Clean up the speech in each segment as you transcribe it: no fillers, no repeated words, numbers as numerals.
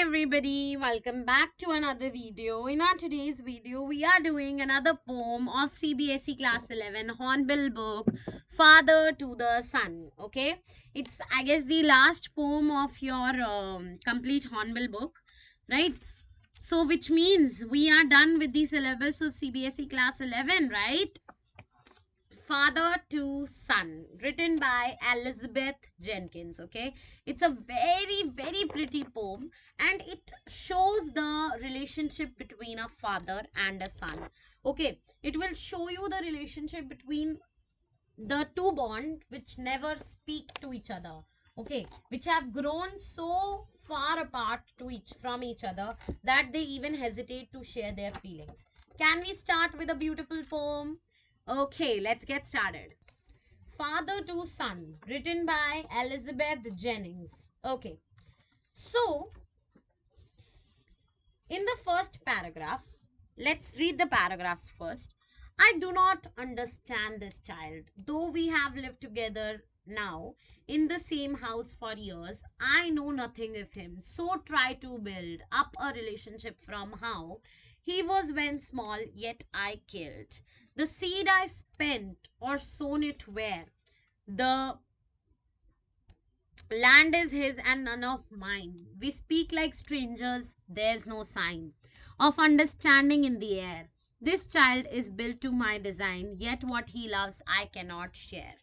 everybody, welcome back to another video. In our today's video, we are doing another poem of CBSE Class 11 Hornbill book, Father to the Son. Okay, it's I guess the last poem of your complete Hornbill book, right? So which means we are done with the syllabus of CBSE Class 11, right? Father to Son, written by Elizabeth Jenkins. Okay, it's a very pretty poem, and it shows the relationship between a father and a son. Okay, it will show you the relationship between the two bond which never speak to each other. Okay, which have grown so far apart to each from each other that they even hesitate to share their feelings. Can we start with a beautiful poem? Okay, let's get started. Father to Son, written by Elizabeth Jennings. Okay, so in the first paragraph, let's read the paragraphs first. I do not understand this child. Though we have lived together now in the same house for years, I know nothing of him. So try to build up a relationship from how he was when small, yet I killed. The seed I spent or sown it where the land is his and none of mine. We speak like strangers, there's no sign of understanding in the air. This child is built to my design, yet what he loves I cannot share.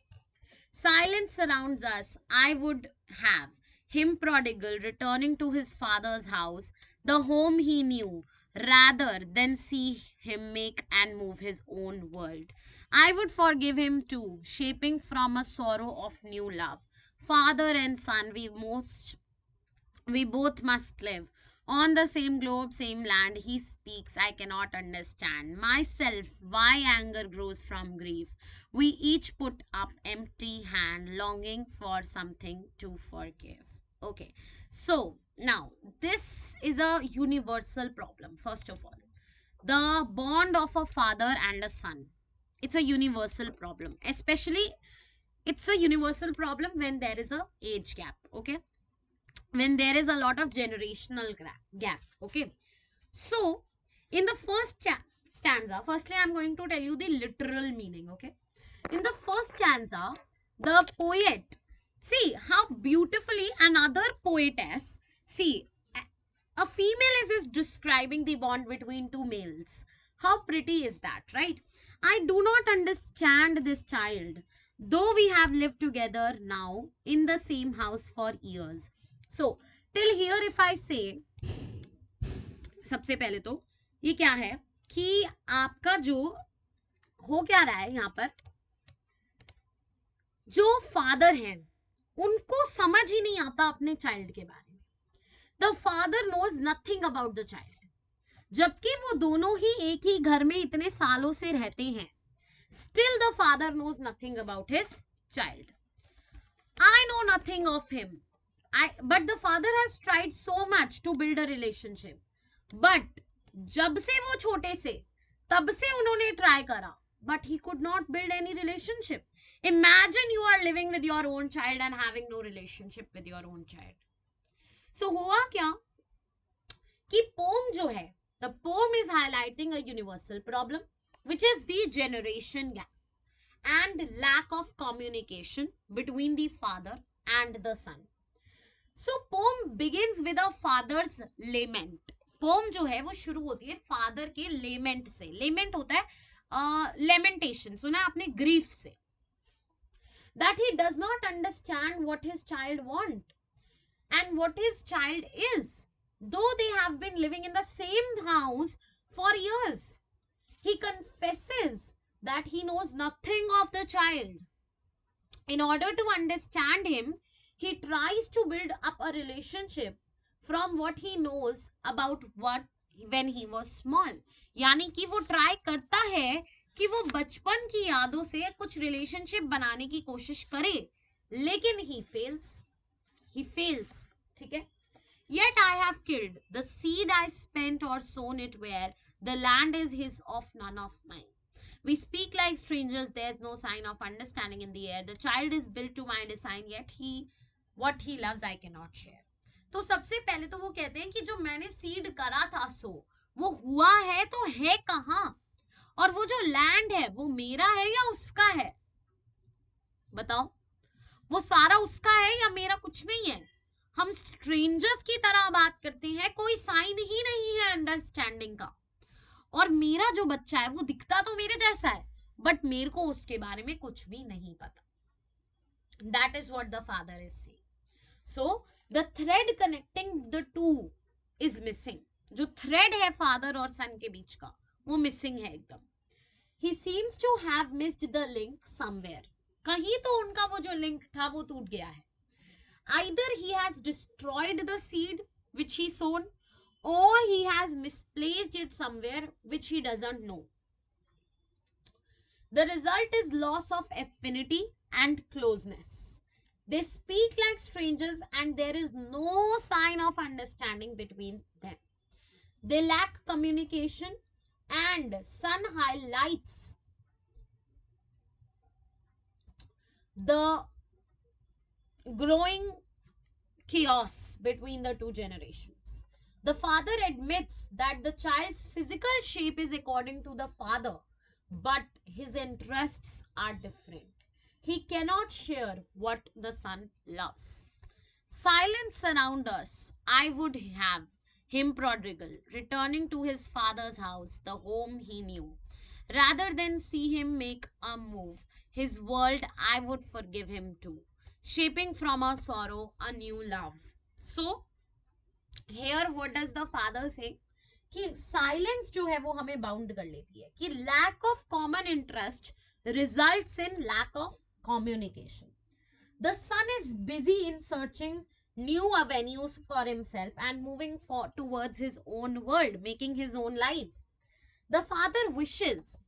Silence surrounds us. I would have him prodigal returning to his father's house, the home he knew, rather than see him make and move his own world. I would forgive him too, shaping from a sorrow of new love. Father and son, we both must live on the same globe, same land. He speaks, I cannot understand myself. Why anger grows from grief? We each put up empty hand, longing for something to forgive. Okay, so now this is a universal problem. First of all, the bond of a father and a son. It's a universal problem, especially it's a universal problem when there is a age gap. Okay, when there is a lot of generational gap. Okay, so in the first stanza, firstly I'm going to tell you the literal meaning. Okay, in the first stanza, the poet, see how beautifully another poetess, see a female is describing the bond between two males. How pretty is that, right? I do not understand this child, though we have lived together now in the same house for years. So, till here, if I say, सबसे पहले तो ये क्या है कि आपका जो हो क्या रहा है यहाँ पर, जो फादर हैं उनको समझ ही नहीं आता अपने चाइल्ड के बारे में. The father knows nothing about the child, जबकि वो दोनों ही एक ही घर में इतने सालों से रहते हैं. Still the father knows nothing about his child. I know nothing of him. But the father has tried so much to build a relationship. But जब से वो छोटे से तब से उन्होंने ट्राई करा, but he could not build any relationship. Imagine you are living with your own child and having no relationship with your own child. So हुआ क्या कि poem जो है, the poem is highlighting a universal problem, which is the generation gap and lack of communication between the father and the son. So poem begins with a father's lament. Poem जो है वो शुरू होती है father के लेमेंट से. लेमेंट होता है लेमेंटेशन, सुना आपने, ग्रीफ से. that he does not understand what his child want and what his child is, though they have been living in the same house for years. He confesses that he knows nothing of the child. In order to understand him, he tries to build up a relationship from what he knows about what when he was small. यानी कि वो try करता है कि वो बचपन की यादों से कुछ रिलेशनशिप बनाने की कोशिश करे, लेकिन he fails. ठीक है. Yet I have killed the seed I spent or sown it where the land is his of none of mine. We speak like strangers, there's no sign of understanding in the air. The child is built to my design, yet what he loves I cannot share. तो सबसे पहले तो वो कहते हैं कि जो मैंने सीड करा था सो वो हुआ है तो है कहाँ, और वो जो लैंड है वो मेरा है या उसका है, बताओ, वो सारा उसका है या मेरा कुछ नहीं है। हम स्ट्रेंजर्स की तरह बात करते हैं, कोई साइन ही नहीं है अंडरस्टैंडिंग का। और मेरा जो बच्चा है वो दिखता तो मेरे जैसा है, बट मेरे को उसके बारे में कुछ भी नहीं पता। That is what the father is saying. So the thread connecting the two is missing. जो थ्रेड है फादर और सन के बीच का वो मिसिंग है एकदम। He seems to have missed the link somewhere. कहीं तो उनका वो जो लिंक था वो टूट गया है। Either he has destroyed the seed which he sown, or he has misplaced it somewhere which he doesn't know. The result is loss of affinity and closeness. They speak like strangers and there is no sign of understanding between them. They lack communication, and Sun highlights the growing chaos between the two generations. The father admits that the child's physical shape is according to the father, but his interests are different. He cannot share what the son loves. Silence around us. I would have him prodigal, returning to his father's house, the home he knew. Rather than see him make a move, his world, I would forgive him too, shaping from our sorrow a new love. So here what does the father say कि silence जो है वो हमें bound कर लेती है, कि lack of common interest results in lack of communication. The son is busy in searching new avenues for himself and moving towards his own world, making his own life. The father wishes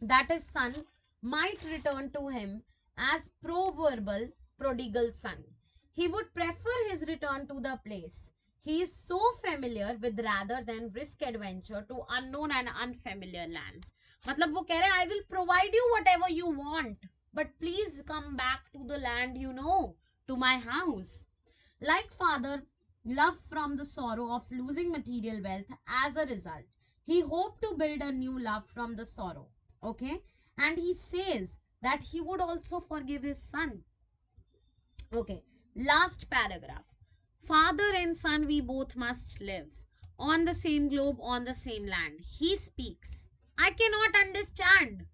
that his son might return to him as proverbial prodigal son. He would prefer his return to the place he is so familiar with rather than risk adventure to unknown and unfamiliar lands. मतलब वो कह रहे हैं I will provide you whatever you want, but please come back to the land you know, to my house. Like father, love from the sorrow of losing material wealth as a result. He hoped to build a new love from the sorrow. Okay? And he says that he would also forgive his son. Okay, last paragraph. Father and son, we both must live on the same globe, on the same land. He speaks. I cannot understand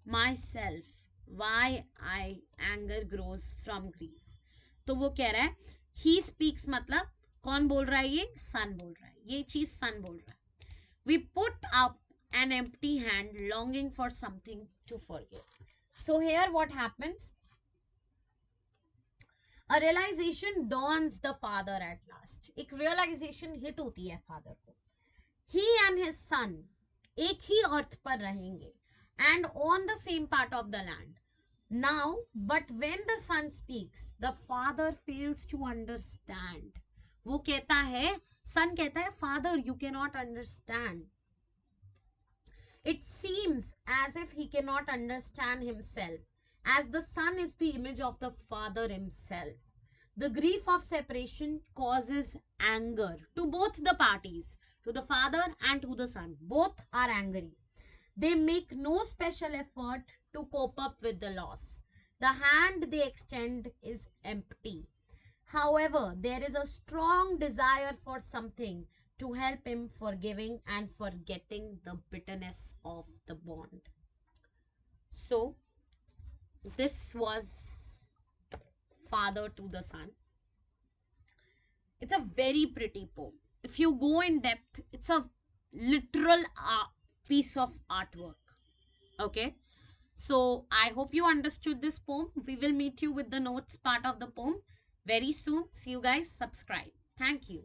myself why I anger grows from grief. तो वो कह रहा है he speaks मतलब कौन बोल रहा है, ये सन बोल रहा है, ये चीज सन बोल रहा है. We put up an empty hand longing for something to forgive. So here what happens? A realization dawns the father at last. एक realization hit होती है father को. He and his son एक ही अर्थ पर रहेंगे and on the same part of the land. Now, but when the son speaks, the father fails to understand. वो कहता है, son कहता है, father, you cannot understand. It seems as if he cannot understand himself, as the son is the image of the father himself. The grief of separation causes anger to both the parties, to the father and to the son. Both are angry. They make no special effort to cope up with the loss. The hand they extend is empty. However, there is a strong desire for something to help him forgiving and forgetting the bitterness of the bond. So, this was father to the son. It's a very pretty poem. If you go in depth, it's a literal piece of artwork. Okay, so I hope you understood this poem. We will meet you with the notes part of the poem very soon. See you guys. Subscribe. Thank you.